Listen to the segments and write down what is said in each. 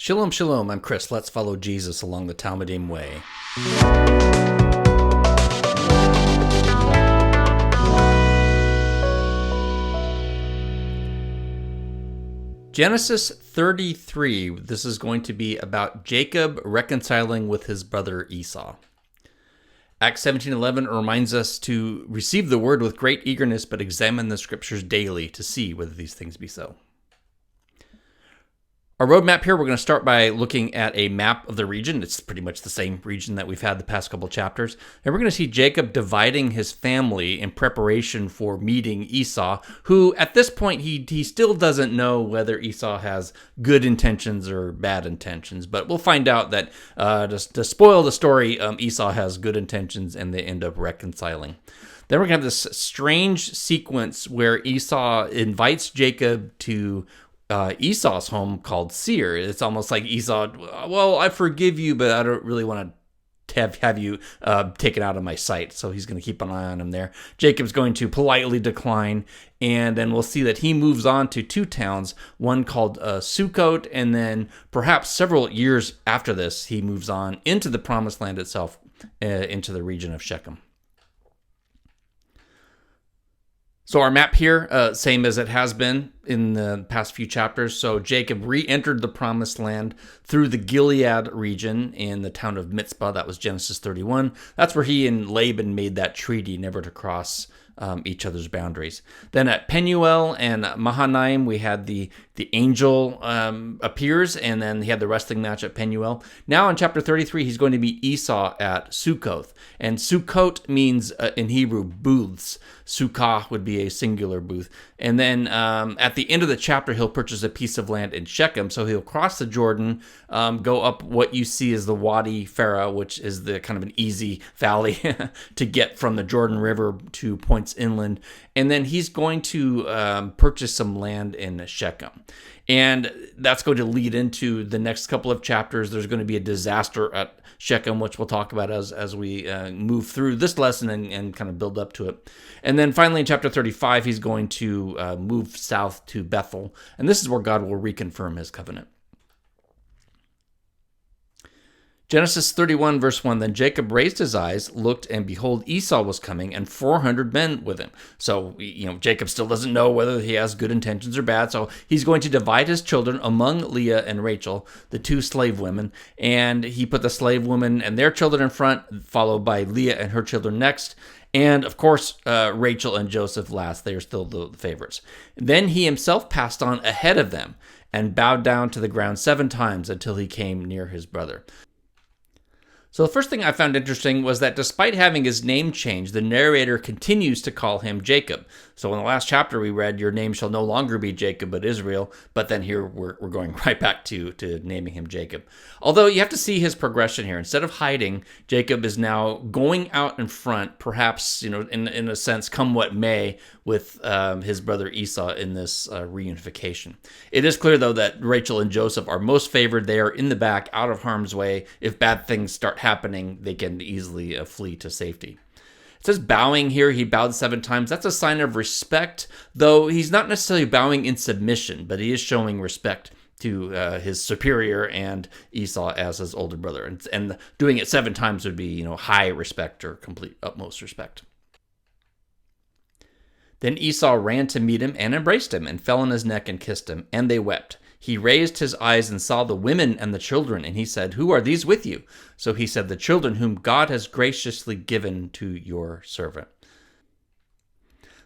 Shalom, shalom. I'm Chris. Let's follow Jesus along the Talmidim way. Genesis 33. This is going to be about Jacob reconciling with his brother Esau. Acts 17:11 reminds us to receive the word with great eagerness, but examine the scriptures daily to see whether these things be so. Our roadmap here, we're going to start by looking at a map of the region. It's pretty much the same region that we've had the past couple chapters. And we're going to see Jacob dividing his family in preparation for meeting Esau, who at this point, he still doesn't know whether Esau has good intentions or bad intentions. But we'll find out that, to spoil the story, Esau has good intentions and they end up reconciling. Then we're going to have this strange sequence where Esau invites Jacob to Esau's home called Seir. It's almost like Esau, well, I forgive you, but I don't really want to have you taken out of my sight. So he's going to keep an eye on him there. Jacob's going to politely decline, and then we'll see that he moves on to two towns, one called Sukkot, and then perhaps several years after this, he moves on into the promised land itself, into the region of Shechem. So our map here, same as it has been in the past few chapters. So Jacob re-entered the promised land through the Gilead region in the town of Mitzpah. That was Genesis 31. That's where he and Laban made that treaty never to cross each other's boundaries. Then at Penuel and Mahanaim, we had the angel appears, and then he had the wrestling match at Penuel. Now in chapter 33, he's going to meet Esau at Sukkoth. And Sukkot means, in Hebrew, booths. Sukkah would be a singular booth. And then at the end of the chapter, he'll purchase a piece of land in Shechem. So he'll cross the Jordan, go up what you see as the Wadi Farah, which is the kind of an easy valley to get from the Jordan River to points inland. And then he's going to purchase some land in Shechem. And that's going to lead into the next couple of chapters. There's going to be a disaster at Shechem, which we'll talk about as we move through this lesson and kind of build up to it. And then finally in chapter 35, he's going to move south to Bethel. And this is where God will reconfirm his covenant. Genesis 31, verse 1, then Jacob raised his eyes, looked, and behold, Esau was coming, and 400 men with him. So, Jacob still doesn't know whether he has good intentions or bad, so he's going to divide his children among Leah and Rachel, the two slave women, and he put the slave women and their children in front, followed by Leah and her children next, and, of course, Rachel and Joseph last. They are still the favorites. Then he himself passed on ahead of them and bowed down to the ground 7 times until he came near his brother. So the first thing I found interesting was that despite having his name changed, the narrator continues to call him Jacob. So in the last chapter we read, your name shall no longer be Jacob but Israel, but then here we're going right back to naming him Jacob. Although you have to see his progression here. Instead of hiding, Jacob is now going out in front, perhaps, in a sense, come what may, with his brother Esau in this reunification. It is clear, though, that Rachel and Joseph are most favored. They are in the back, out of harm's way. If bad things start happening, they can easily flee to safety. It says bowing here. He bowed 7 times. That's a sign of respect, though he's not necessarily bowing in submission, but he is showing respect to his superior and Esau as his older brother. And doing it 7 times would be, high respect or complete utmost respect. Then Esau ran to meet him and embraced him and fell on his neck and kissed him, and they wept. He raised his eyes and saw the women and the children, and he said, who are these with you? So he said, the children whom God has graciously given to your servant.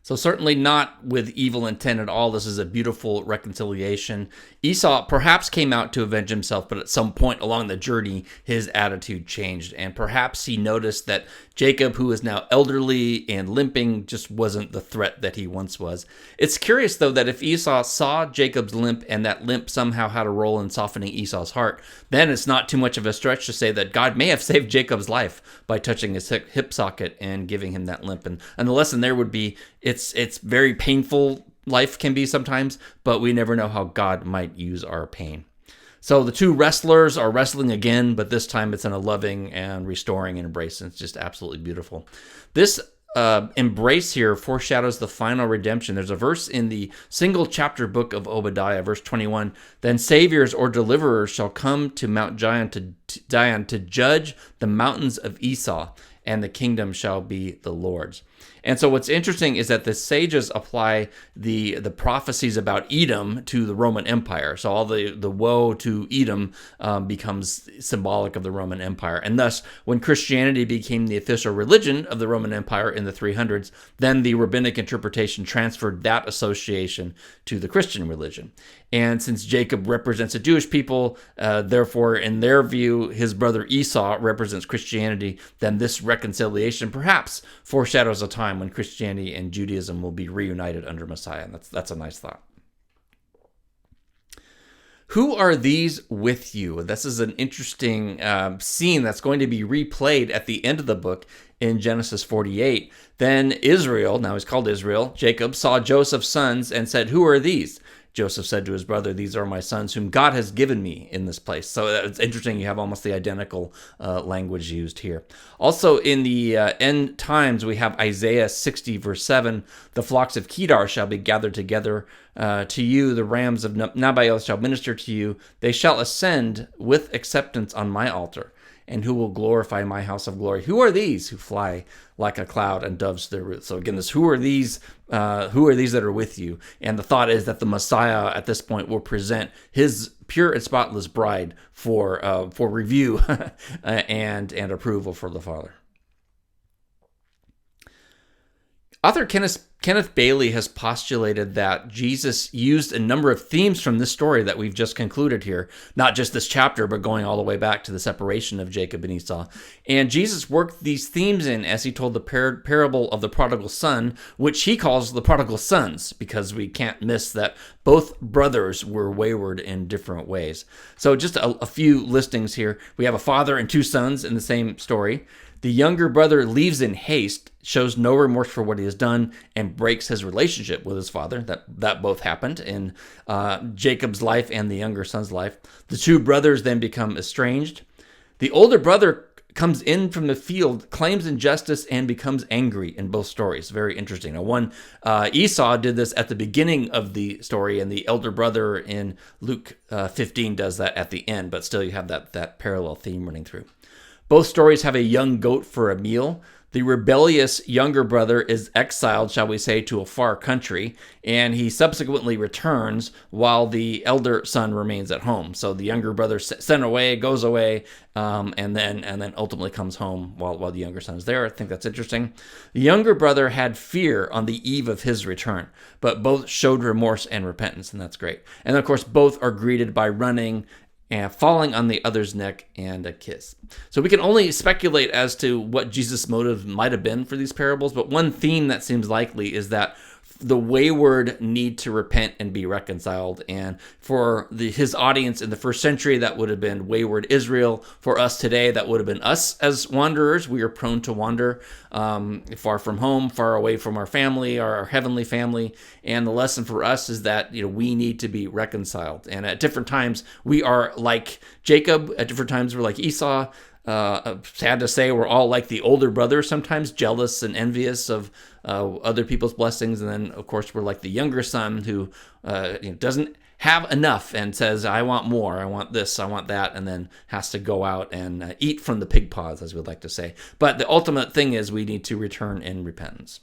So certainly not with evil intent at all. This is a beautiful reconciliation. Esau perhaps came out to avenge himself, but at some point along the journey, his attitude changed. And perhaps he noticed that Jacob, who is now elderly and limping, just wasn't the threat that he once was. It's curious, though, that if Esau saw Jacob's limp and that limp somehow had a role in softening Esau's heart, then it's not too much of a stretch to say that God may have saved Jacob's life by touching his hip socket and giving him that limp. And the lesson there would be, it's very painful, life can be sometimes, but we never know how God might use our pain. So the two wrestlers are wrestling again, but this time it's in a loving and restoring and embrace. And it's just absolutely beautiful. This embrace here foreshadows the final redemption. There's a verse in the single chapter book of Obadiah, verse 21. Then saviors or deliverers shall come to Mount Zion to judge the mountains of Esau, and the kingdom shall be the Lord's. And so what's interesting is that the sages apply the prophecies about Edom to the Roman Empire. So all the woe to Edom becomes symbolic of the Roman Empire. And thus, when Christianity became the official religion of the Roman Empire in the 300s, then the rabbinic interpretation transferred that association to the Christian religion. And since Jacob represents a Jewish people, therefore, in their view, his brother Esau represents Christianity, then this reconciliation perhaps foreshadows a time when Christianity and Judaism will be reunited under Messiah. And that's a nice thought. Who are these with you? This is an interesting scene that's going to be replayed at the end of the book in Genesis 48. Then Israel, now he's called Israel, Jacob, saw Joseph's sons and said, "Who are these?" Joseph said to his brother, "These are my sons whom God has given me in this place." So it's interesting. You have almost the identical language used here. Also in the end times, we have Isaiah 60 verse 7. "The flocks of Kedar shall be gathered together to you. The rams of Nabaioth shall minister to you. They shall ascend with acceptance on my altar. And who will glorify my house of glory? Who are these who fly like a cloud and doves to their roots?" So again, who are these that are with you? And the thought is that the Messiah at this point will present his pure and spotless bride for review and approval for the Father. Author Kenneth Bailey has postulated that Jesus used a number of themes from this story that we've just concluded here, not just this chapter, but going all the way back to the separation of Jacob and Esau. And Jesus worked these themes in as he told the parable of the prodigal son, which he calls the prodigal sons, because we can't miss that both brothers were wayward in different ways. So just a few listings here. We have a father and two sons in the same story. The younger brother leaves in haste, shows no remorse for what he has done, and breaks his relationship with his father. That both happened in Jacob's life and the younger son's life. The two brothers then become estranged. The older brother comes in from the field, claims injustice, and becomes angry in both stories. Very interesting. Now, Esau did this at the beginning of the story, and the elder brother in Luke 15 does that at the end, but still you have that parallel theme running through. Both stories have a young goat for a meal. The rebellious younger brother is exiled, shall we say, to a far country, and he subsequently returns while the elder son remains at home. So the younger brother sent away, goes away, and then ultimately comes home while the younger son is there. I think that's interesting. The younger brother had fear on the eve of his return, but both showed remorse and repentance, and that's great. And of course, both are greeted by running and falling on the other's neck and a kiss. So we can only speculate as to what Jesus' motive might have been for these parables, but one theme that seems likely is that the wayward need to repent and be reconciled. And for his audience in the first century, that would have been wayward Israel. For us today, that would have been us as wanderers. We are prone to wander far from home, far away from our family, our heavenly family. And the lesson for us is that we need to be reconciled. And at different times, we are like Jacob. At different times, we're like Esau. Sad to say, we're all like the older brother, sometimes jealous and envious of other people's blessings. And then, of course, we're like the younger son who doesn't have enough and says, "I want more, I want this, I want that," and then has to go out and eat from the pig paws, as we'd like to say. But the ultimate thing is we need to return in repentance.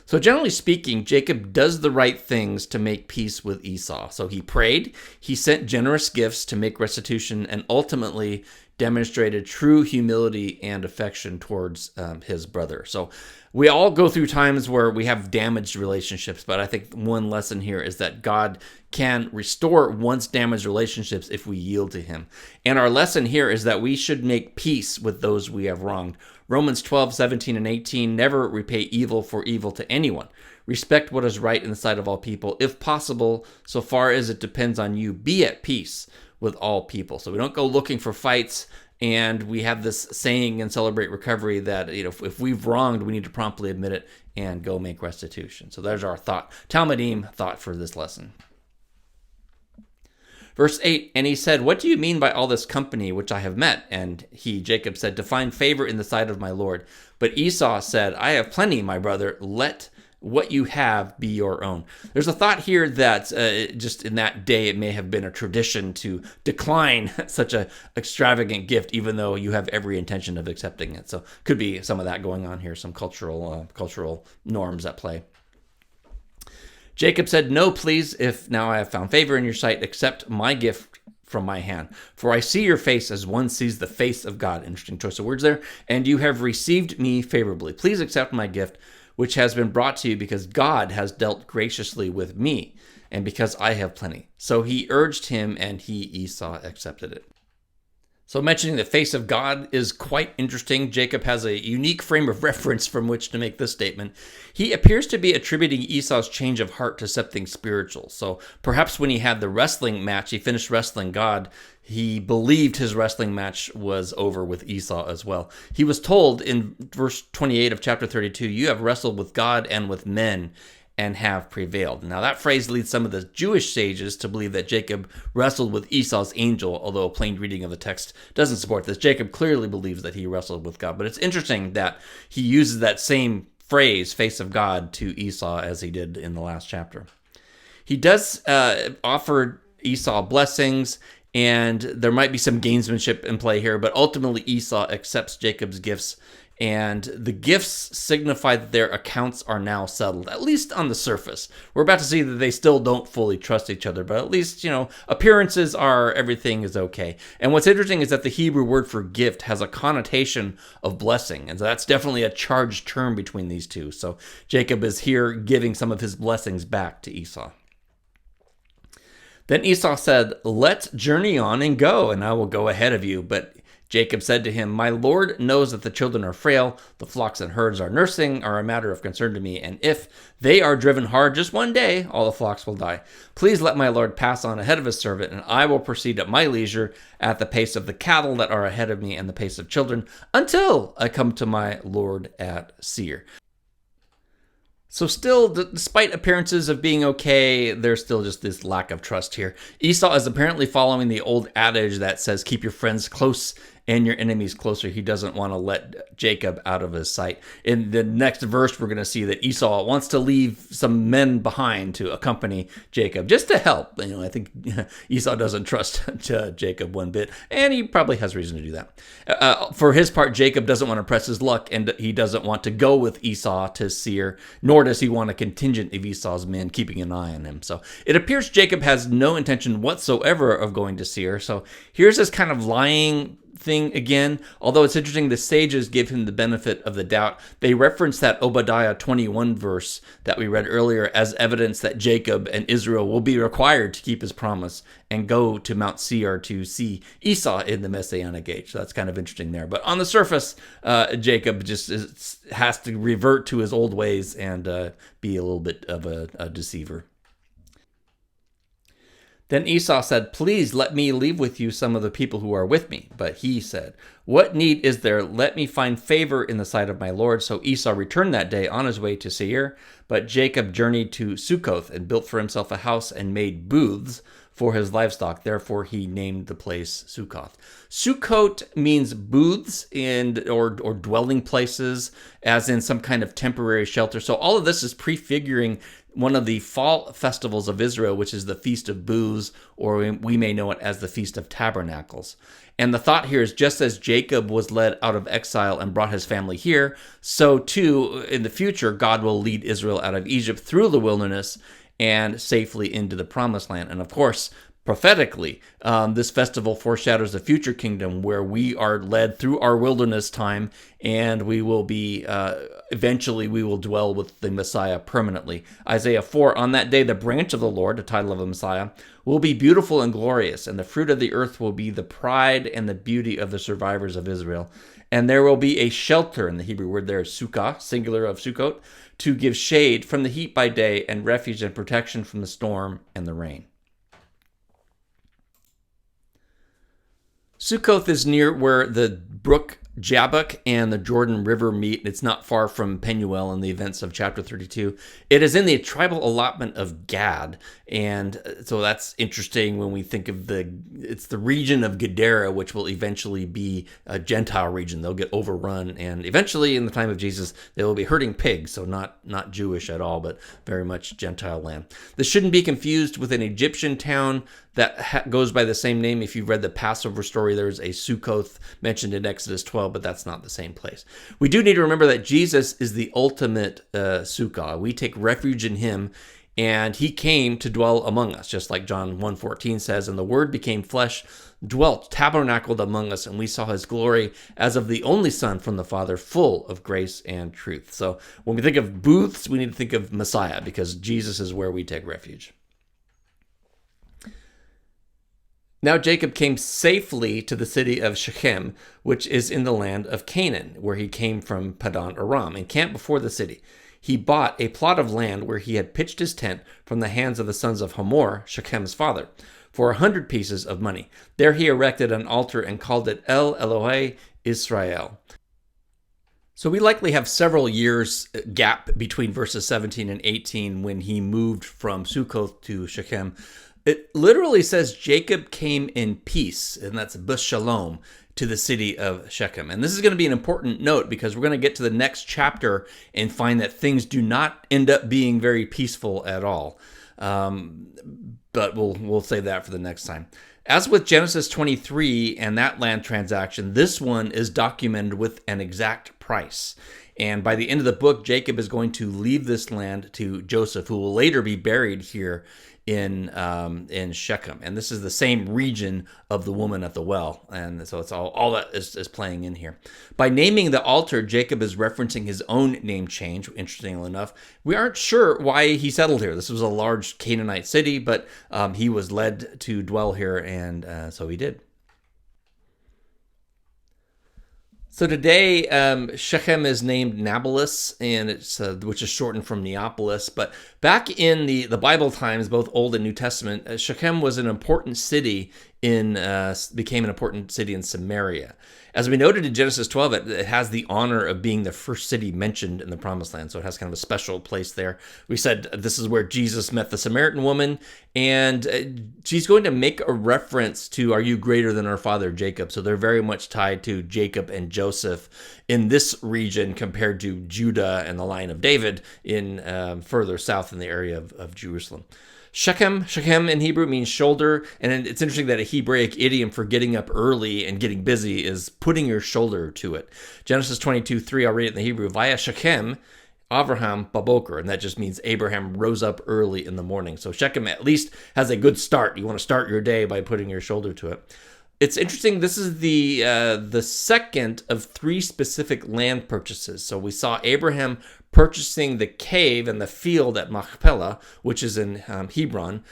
So generally speaking, Jacob does the right things to make peace with Esau. So he prayed, he sent generous gifts to make restitution, and ultimately demonstrated true humility and affection towards his brother. So we all go through times where we have damaged relationships, but I think one lesson here is that God can restore once damaged relationships if we yield to him. And our lesson here is that we should make peace with those we have wronged. Romans 12:17 and 18, never repay evil for evil to anyone. Respect what is right in the sight of all people. If possible, so far as it depends on you, be at peace with all people. So we don't go looking for fights. And we have this saying in Celebrate Recovery that if we've wronged, we need to promptly admit it and go make restitution. So there's our Talmidim thought for this lesson. Verse 8, and he said, what do you mean by all this company which I have met? And he, Jacob, said, to find favor in the sight of my Lord. But Esau said, I have plenty, my brother. Let what you have be your own. There's a thought here that just in that day, it may have been a tradition to decline such an extravagant gift, even though you have every intention of accepting it. So could be some of that going on here, some cultural norms at play. Jacob said, no, please, if now I have found favor in your sight, accept my gift from my hand. For I see your face as one sees the face of God. Interesting choice of words there. And you have received me favorably. Please accept my gift, which has been brought to you because God has dealt graciously with me and because I have plenty. So he urged him, and he, Esau, accepted it. So mentioning the face of God is quite interesting. Jacob has a unique frame of reference from which to make this statement. He appears to be attributing Esau's change of heart to something spiritual. So perhaps when he had the wrestling match, he finished wrestling God, he believed his wrestling match was over with Esau as well. He was told in verse 28 of chapter 32, you have wrestled with God and with men and have prevailed. Now that phrase leads some of the Jewish sages to believe that Jacob wrestled with Esau's angel, although a plain reading of the text doesn't support this. Jacob clearly believes that he wrestled with God, but it's interesting that he uses that same phrase, face of God, to Esau as he did in the last chapter. He does offer Esau blessings, and there might be some gamesmanship in play here, but ultimately Esau accepts Jacob's gifts, and the gifts signify that their accounts are now settled, at least on the surface. We're about to see that they still don't fully trust each other, but at least, appearances are everything is okay. And what's interesting is that the Hebrew word for gift has a connotation of blessing, and so that's definitely a charged term between these two. So Jacob is here giving some of his blessings back to Esau. Then Esau said, let's journey on and go, and I will go ahead of you. But Jacob said to him, my Lord knows that the children are frail, the flocks and herds are nursing are a matter of concern to me, and if they are driven hard just one day, all the flocks will die. Please let my Lord pass on ahead of his servant, and I will proceed at my leisure at the pace of the cattle that are ahead of me and the pace of children, until I come to my Lord at Seir. So still, despite appearances of being okay, there's still just this lack of trust here. Esau is apparently following the old adage that says, keep your friends close and your enemies closer. He doesn't want to let Jacob out of his sight. In the next verse, we're going to see that Esau wants to leave some men behind to accompany Jacob, just to help. I think Esau doesn't trust Jacob one bit, and he probably has reason to do that. For his part, Jacob doesn't want to press his luck, and he doesn't want to go with Esau to Seir, nor does he want a contingent of Esau's men keeping an eye on him. So it appears Jacob has no intention whatsoever of going to Seir. So here's this kind of lying thing again. Although it's interesting, the sages give him the benefit of the doubt. They reference that Obadiah 21 verse that we read earlier as evidence that Jacob and Israel will be required to keep his promise and go to Mount Seir to see Esau in the Messianic age. So that's kind of interesting there. But on the surface, Jacob just has to revert to his old ways and be a little bit of a deceiver. Then Esau said, please let me leave with you some of the people who are with me. But he said, what need is there? Let me find favor in the sight of my Lord. So Esau returned that day on his way to Seir. But Jacob journeyed to Succoth and built for himself a house and made booths for his livestock. Therefore, he named the place Succoth. Sukkot means booths or dwelling places, as in some kind of temporary shelter. So all of this is prefiguring one of the fall festivals of Israel, which is the Feast of Booths, or we may know it as the Feast of Tabernacles. And the thought here is, just as Jacob was led out of exile and brought his family here, so too in the future God will lead Israel out of Egypt through the wilderness and safely into the promised land. And of course, prophetically, this festival foreshadows the future kingdom where we are led through our wilderness time, and we will be, eventually we will dwell with the Messiah permanently. Isaiah 4, on that day, the branch of the Lord, the title of the Messiah, will be beautiful and glorious, and the fruit of the earth will be the pride and the beauty of the survivors of Israel. And there will be a shelter, and the Hebrew word there is sukkah, singular of Sukkot, to give shade from the heat by day and refuge and protection from the storm and the rain. Sukkoth is near where the brook Jabbok and the Jordan River meet. It's not far from Penuel in the events of chapter 32. It is in the tribal allotment of Gad. And so that's interesting when we think of it's the region of Gadara, which will eventually be a Gentile region. They'll get overrun. And eventually, in the time of Jesus, they will be herding pigs. So not Jewish at all, but very much Gentile land. This shouldn't be confused with an Egyptian town that goes by the same name. If you've read the Passover story, there's a Sukkoth mentioned in Exodus 12, but that's not the same place. We do need to remember that Jesus is the ultimate Sukkah. We take refuge in him, and he came to dwell among us, just like John 1:14 says, and the Word became flesh, dwelt, tabernacled among us, and we saw his glory as of the only Son from the Father, full of grace and truth. So when we think of booths, we need to think of Messiah, because Jesus is where we take refuge. Now Jacob came safely to the city of Shechem, which is in the land of Canaan, where he came from Paddan Aram, and camped before the city. He bought a plot of land where he had pitched his tent from the hands of the sons of Hamor, Shechem's father, for 100 pieces of money. There he erected an altar and called it El Elohe Israel. So we likely have several years gap between verses 17 and 18 when he moved from Sukkoth to Shechem. It literally says Jacob came in peace, and that's b'shalom, to the city of Shechem. And this is going to be an important note, because we're going to get to the next chapter and find that things do not end up being very peaceful at all. But we'll save that for the next time. As with Genesis 23 and that land transaction, this one is documented with an exact price. And by the end of the book, Jacob is going to leave this land to Joseph, who will later be buried here in Shechem. And this is the same region of the woman at the well. And so it's all that is playing in here. By naming the altar, Jacob is referencing his own name change, interestingly enough. We aren't sure why he settled here. This was a large Canaanite city, but he was led to dwell here, and so he did. So today, Shechem is named Nablus, and it's which is shortened from Neapolis. But back in the Bible times, both Old and New Testament, Shechem was an important city became an important city in Samaria. As we noted in Genesis 12, it has the honor of being the first city mentioned in the Promised Land, so it has kind of a special place there. We said this is where Jesus met the Samaritan woman, and she's going to make a reference to, are you greater than our father Jacob? So they're very much tied to Jacob and Joseph in this region compared to Judah and the line of David in further south in the area of Jerusalem. Shechem in Hebrew means shoulder, and it's interesting that a Hebraic idiom for getting up early and getting busy is putting your shoulder to it. Genesis 22:3, I'll read it in the Hebrew, Vaya Shechem, Abraham baboker, and that just means Abraham rose up early in the morning. So Shechem at least has a good start. You want to start your day by putting your shoulder to it. It's interesting, this is the second of 3 specific land purchases. So we saw Abraham purchasing the cave and the field at Machpelah, which is in Hebron.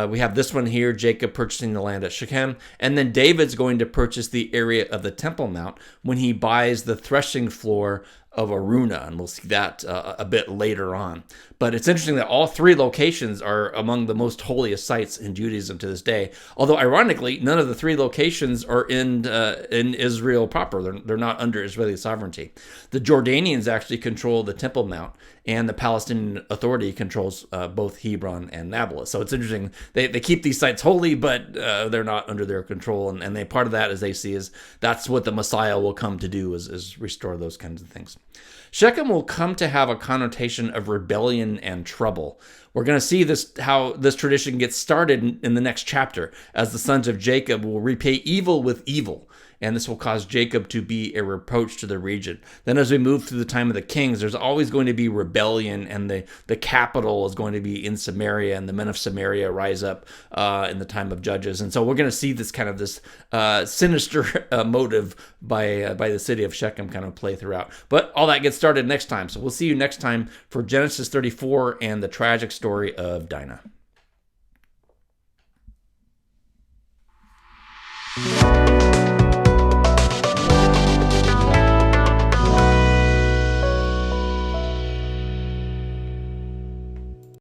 We have this one here, Jacob purchasing the land at Shechem. And then David's going to purchase the area of the Temple Mount when he buys the threshing floor of Aruna, and we'll see that a bit later on. But it's interesting that all 3 locations are among the most holiest sites in Judaism to this day. Although, ironically, none of the 3 locations are in Israel proper. They're not under Israeli sovereignty. The Jordanians actually control the Temple Mount, and the Palestinian Authority controls both Hebron and Nablus. So it's interesting. They keep these sites holy, but they're not under their control. And they part of that, as they see, is that's what the Messiah will come to do, is restore those kinds of things. Shechem will come to have a connotation of rebellion and trouble. We're going to see how this tradition gets started in the next chapter, as the sons of Jacob will repay evil with evil, and this will cause Jacob to be a reproach to the region. Then as we move through the time of the kings, there's always going to be rebellion, and the capital is going to be in Samaria, and the men of Samaria rise up in the time of Judges. And so we're going to see this kind of sinister motive by the city of Shechem kind of play throughout. But all that gets started next time. So we'll see you next time for Genesis 34 and the tragic story of Dinah.